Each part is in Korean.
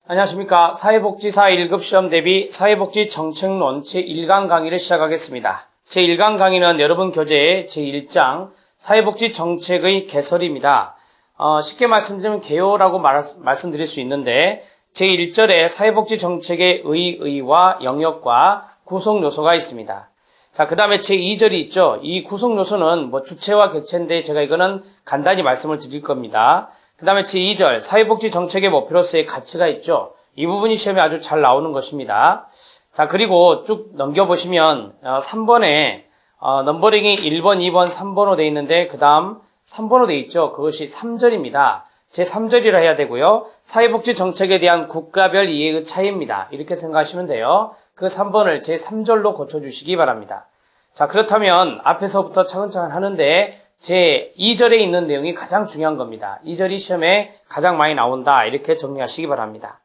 안녕하십니까. 사회복지사 1급 시험 대비 사회복지 정책론 제1강 강의를 시작하겠습니다. 제1강 강의는 여러분 교재의 제1장 사회복지 정책의 개설입니다. 쉽게 말씀드리면 개요라고 말씀드릴 수 있는데 제1절에 사회복지 정책의 의의와 영역과 구성 요소가 있습니다. 자, 그 다음에 제2절이 있죠. 이 구성 요소는 주체와 객체인데 제가 이거는 간단히 말씀을 드릴 겁니다. 그 다음에 제2절 사회복지 정책의 목표로서의 가치가 있죠. 이 부분이 시험에 아주 잘 나오는 것입니다. 자, 그리고 쭉 넘겨보시면 3번에 넘버링이 1번, 2번, 3번으로 되어 있는데 그 다음 3번으로 되어 있죠. 그것이 3절입니다. 제3절이라 해야 되고요. 사회복지 정책에 대한 국가별 이해의 차이입니다. 이렇게 생각하시면 돼요. 그 3번을 제3절로 고쳐주시기 바랍니다. 자, 그렇다면 앞에서부터 차근차근 하는데 제2절에 있는 내용이 가장 중요한 겁니다. 2절이 시험에 가장 많이 나온다. 이렇게 정리하시기 바랍니다.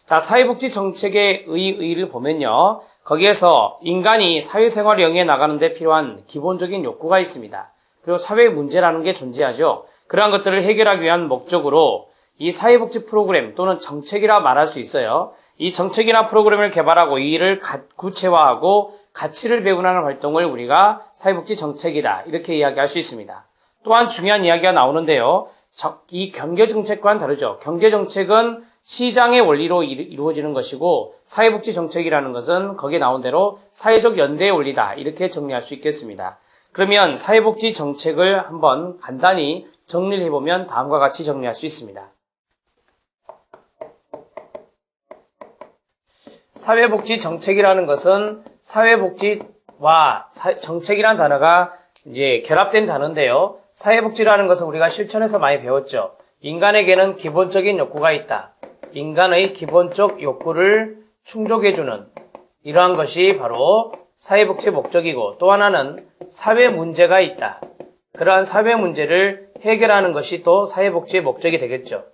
자, 사회복지 정책의 의의를 보면요. 거기에서 인간이 사회생활 영위해 나가는데 필요한 기본적인 욕구가 있습니다. 그리고 사회 문제라는 게 존재하죠. 그러한 것들을 해결하기 위한 목적으로 이 사회복지 프로그램 또는 정책이라 말할 수 있어요. 이 정책이나 프로그램을 개발하고 이를 구체화하고 가치를 배분하는 활동을 우리가 사회복지 정책이다. 이렇게 이야기할 수 있습니다. 또한 중요한 이야기가 나오는데요. 이 경제정책과는 다르죠. 경제정책은 시장의 원리로 이루어지는 것이고 사회복지 정책이라는 것은 거기에 나온 대로 사회적 연대의 원리다. 이렇게 정리할 수 있겠습니다. 그러면 사회복지 정책을 한번 간단히 정리를 해보면 다음과 같이 정리할 수 있습니다. 사회복지 정책이라는 것은 사회복지와 정책이라는 단어가 이제 결합된 단어인데요. 사회복지라는 것은 우리가 실천에서 많이 배웠죠. 인간에게는 기본적인 욕구가 있다. 인간의 기본적 욕구를 충족해주는 이러한 것이 바로 사회복지의 목적이고 또 하나는 사회 문제가 있다. 그러한 사회 문제를 해결하는 것이 또 사회복지의 목적이 되겠죠.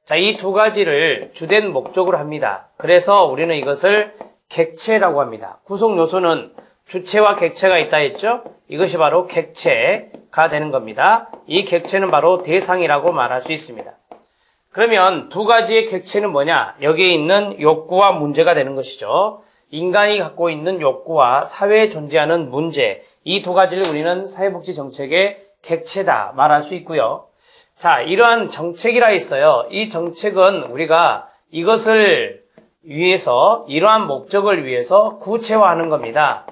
자, 이 두 가지를 주된 목적으로 합니다. 그래서 우리는 이것을 객체라고 합니다. 구성 요소는 주체와 객체가 있다 했죠? 이것이 바로 객체가 되는 겁니다. 이 객체는 바로 대상이라고 말할 수 있습니다. 그러면 두 가지의 객체는 뭐냐? 여기에 있는 욕구와 문제가 되는 것이죠. 인간이 갖고 있는 욕구와 사회에 존재하는 문제, 이 두 가지를 우리는 사회복지 정책의 객체다 말할 수 있고요. 자, 이러한 정책이라 했어요. 이 정책은 우리가 이것을 위해서, 이러한 목적을 위해서 구체화하는 겁니다.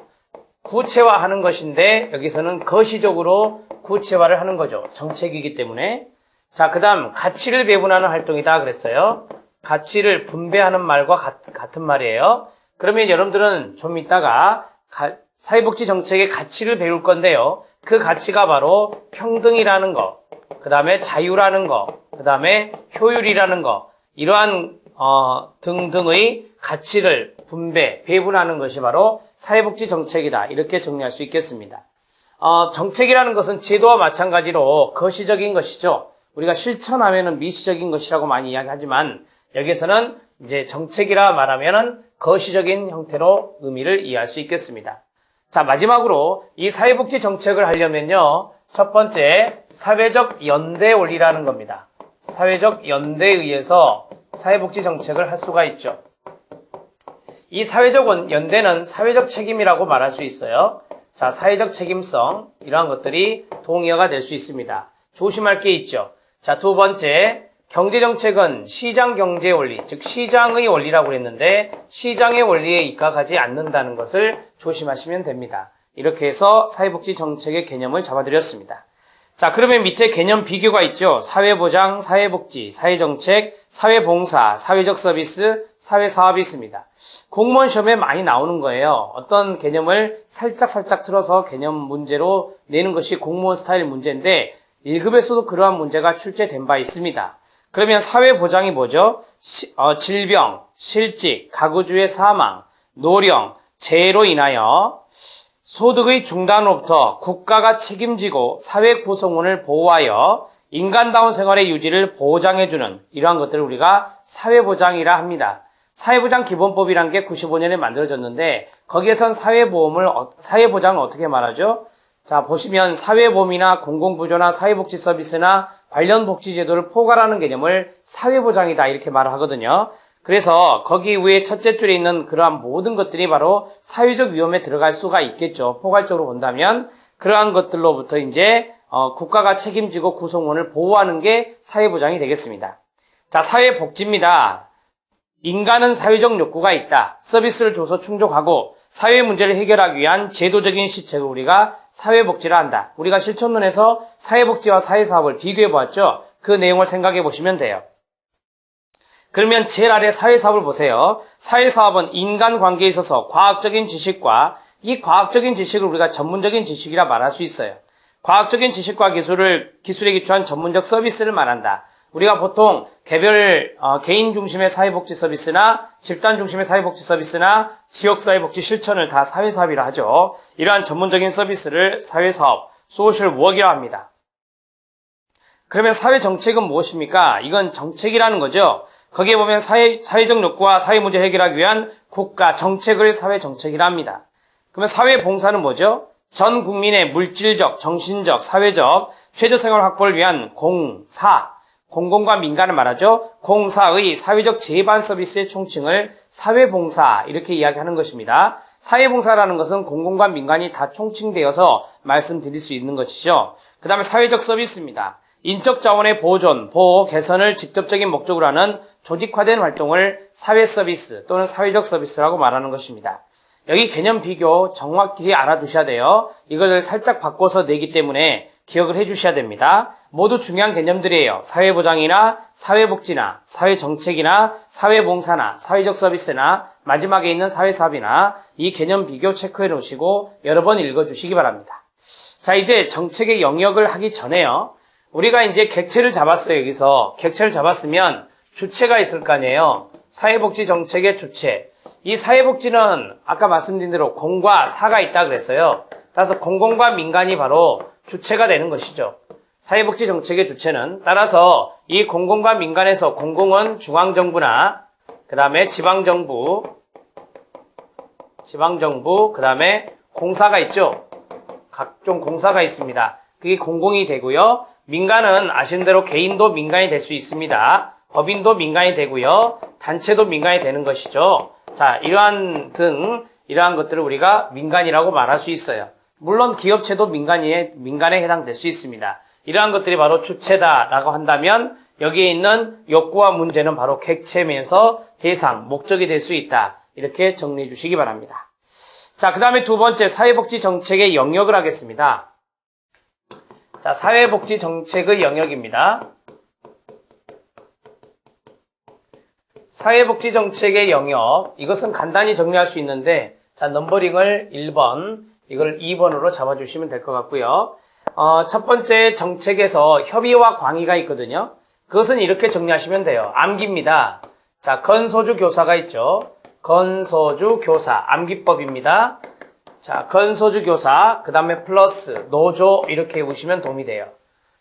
구체화하는 것인데 여기서는 거시적으로 구체화를 하는 거죠. 정책이기 때문에. 자, 그 다음 가치를 배분하는 활동이다 그랬어요. 가치를 분배하는 말과 같은 말이에요. 그러면 여러분들은 좀 이따가 사회복지 정책의 가치를 배울 건데요. 그 가치가 바로 평등이라는 거, 그 다음에 자유라는 거, 그 다음에 효율이라는 거, 이러한 등등의 가치를 배분하는 것이 바로 사회복지 정책이다. 이렇게 정리할 수 있겠습니다. 정책이라는 것은 제도와 마찬가지로 거시적인 것이죠. 우리가 실천하면은 미시적인 것이라고 많이 이야기하지만 여기서는 이제 정책이라 말하면은 거시적인 형태로 의미를 이해할 수 있겠습니다. 자, 마지막으로 이 사회복지 정책을 하려면요. 첫 번째, 사회적 연대 원리라는 겁니다. 사회적 연대에 의해서 사회복지 정책을 할 수가 있죠. 이 사회적 연대는 사회적 책임이라고 말할 수 있어요. 자, 사회적 책임성, 이러한 것들이 동의어가 될 수 있습니다. 조심할 게 있죠. 자, 두 번째, 경제정책은 시장 경제의 원리, 즉 시장의 원리라고 그랬는데 시장의 원리에 입각하지 않는다는 것을 조심하시면 됩니다. 이렇게 해서 사회복지 정책의 개념을 잡아드렸습니다. 자, 그러면 밑에 개념 비교가 있죠. 사회보장, 사회복지, 사회정책, 사회봉사, 사회적 서비스, 사회사업이 있습니다. 공무원 시험에 많이 나오는 거예요. 어떤 개념을 살짝 틀어서 개념 문제로 내는 것이 공무원 스타일 문제인데 1급에서도 그러한 문제가 출제된 바 있습니다. 그러면 사회보장이 뭐죠? 질병, 실직, 가구주의 사망, 노령, 재해로 인하여 소득의 중단으로부터 국가가 책임지고 사회 구성원을 보호하여 인간다운 생활의 유지를 보장해주는 이러한 것들을 우리가 사회보장이라 합니다. 사회보장 기본법이란 게 95년에 만들어졌는데 거기에선 사회보장을 어떻게 말하죠? 자, 보시면 사회보험이나 공공부조나 사회복지 서비스나 관련 복지제도를 포괄하는 개념을 사회보장이다 이렇게 말을 하거든요. 그래서 거기 위에 첫째 줄에 있는 그러한 모든 것들이 바로 사회적 위험에 들어갈 수가 있겠죠. 포괄적으로 본다면 그러한 것들로부터 이제 국가가 책임지고 구성원을 보호하는 게 사회보장이 되겠습니다. 자, 사회복지입니다. 인간은 사회적 욕구가 있다. 서비스를 줘서 충족하고 사회 문제를 해결하기 위한 제도적인 시책을 우리가 사회복지라 한다. 우리가 실천론에서 사회복지와 사회사업을 비교해 보았죠. 그 내용을 생각해 보시면 돼요. 그러면 제일 아래 사회사업을 보세요. 사회사업은 인간관계에 있어서 과학적인 지식과 이 과학적인 지식을 우리가 전문적인 지식이라 말할 수 있어요. 과학적인 지식과 기술에 기초한 전문적 서비스를 말한다. 우리가 보통 개인 중심의 사회복지 서비스나 집단 중심의 사회복지 서비스나 지역사회복지 실천을 다 사회사업이라 하죠. 이러한 전문적인 서비스를 사회사업, 소셜 워크이라고 합니다. 그러면 사회정책은 무엇입니까? 이건 정책이라는 거죠. 거기에 보면 사회적 욕구와 사회 문제 해결하기 위한 국가 정책을 사회정책이라 합니다. 그러면 사회봉사는 뭐죠? 전 국민의 물질적, 정신적, 사회적 최저생활 확보를 위한 공공과 민간을 말하죠. 공사의 사회적 제반 서비스의 총칭을 사회봉사 이렇게 이야기하는 것입니다. 사회봉사라는 것은 공공과 민간이 다 총칭되어서 말씀드릴 수 있는 것이죠. 그 다음에 사회적 서비스입니다. 인적 자원의 보존, 보호, 개선을 직접적인 목적으로 하는 조직화된 활동을 사회 서비스 또는 사회적 서비스라고 말하는 것입니다. 여기 개념 비교 정확히 알아두셔야 돼요. 이걸 살짝 바꿔서 내기 때문에 기억을 해주셔야 됩니다. 모두 중요한 개념들이에요. 사회보장이나 사회복지나 사회정책이나 사회봉사나 사회적 서비스나 마지막에 있는 사회사업이나 이 개념 비교 체크해 놓으시고 여러 번 읽어주시기 바랍니다. 자, 이제 정책의 영역을 하기 전에요. 우리가 이제 객체를 잡았어요. 여기서 객체를 잡았으면 주체가 있을 거 아니에요. 사회복지 정책의 주체. 이 사회복지는 아까 말씀드린 대로 공과 사가 있다 그랬어요. 따라서 공공과 민간이 바로 주체가 되는 것이죠. 사회복지 정책의 주체는 따라서 이 공공과 민간에서 공공은 중앙정부나 그 다음에 지방정부, 그 다음에 공사가 있죠. 각종 공사가 있습니다. 그게 공공이 되고요. 민간은 아시는 대로 개인도 민간이 될 수 있습니다. 법인도 민간이 되고요. 단체도 민간이 되는 것이죠. 자, 이러한 것들을 우리가 민간이라고 말할 수 있어요. 물론 기업체도 민간에 해당될 수 있습니다. 이러한 것들이 바로 주체다라고 한다면 여기에 있는 욕구와 문제는 바로 객체면서 대상, 목적이 될 수 있다. 이렇게 정리해 주시기 바랍니다. 자, 그 다음에 두 번째 사회복지 정책의 영역을 하겠습니다. 자, 사회복지 정책의 영역입니다. 사회복지 정책의 영역, 이것은 간단히 정리할 수 있는데, 자, 넘버링을 1번, 이걸 2번으로 잡아주시면 될 것 같고요. 첫 번째 정책에서 협의와 광의가 있거든요. 그것은 이렇게 정리하시면 돼요. 암기입니다. 자, 건소주 교사가 있죠. 건소주 교사, 암기법입니다. 자, 건소주 교사, 그 다음에 플러스 노조 이렇게 보시면 도움이 돼요.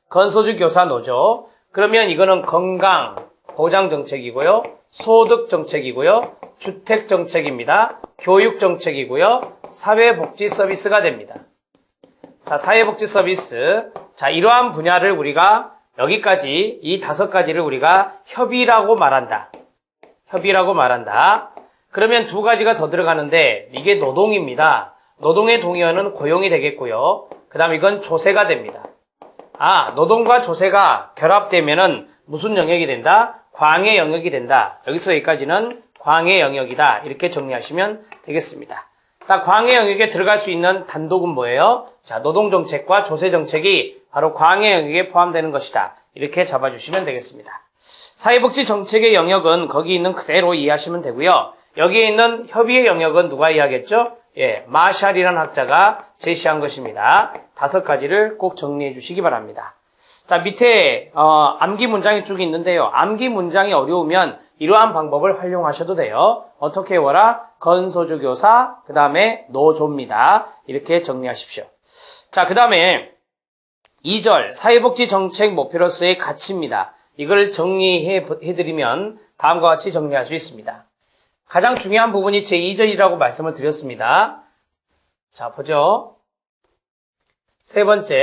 건소주 교사 노조. 그러면 이거는 건강 보장 정책이고요. 소득 정책이고요. 주택 정책입니다. 교육 정책이고요. 사회복지 서비스가 됩니다. 자, 사회복지 서비스. 자, 이러한 분야를 우리가 여기까지 이 5가지를 우리가 협의라고 말한다. 협의라고 말한다. 그러면 두 가지가 더 들어가는데 이게 노동입니다. 노동의 동의어는 고용이 되겠고요. 그 다음 이건 조세가 됩니다. 노동과 조세가 결합되면은 무슨 영역이 된다? 광의 영역이 된다. 여기서 여기까지는 광의 영역이다. 이렇게 정리하시면 되겠습니다. 딱 광의 영역에 들어갈 수 있는 단독은 뭐예요? 자, 노동정책과 조세정책이 바로 광의 영역에 포함되는 것이다. 이렇게 잡아주시면 되겠습니다. 사회복지 정책의 영역은 거기 있는 그대로 이해하시면 되고요. 여기에 있는 협의의 영역은 누가 이해하겠죠? 마샬이라는 학자가 제시한 것입니다. 5가지를 꼭 정리해 주시기 바랍니다. 자, 밑에 암기 문장이 쭉 있는데요. 암기 문장이 어려우면 이러한 방법을 활용하셔도 돼요. 어떻게 외워라? 건소주 교사, 그 다음에 노조입니다. 이렇게 정리하십시오. 자, 그 다음에 2절 사회복지 정책 목표로서의 가치입니다. 이걸 정리해드리면 다음과 같이 정리할 수 있습니다. 가장 중요한 부분이 제2절이라고 말씀을 드렸습니다. 자, 보죠. 세 번째.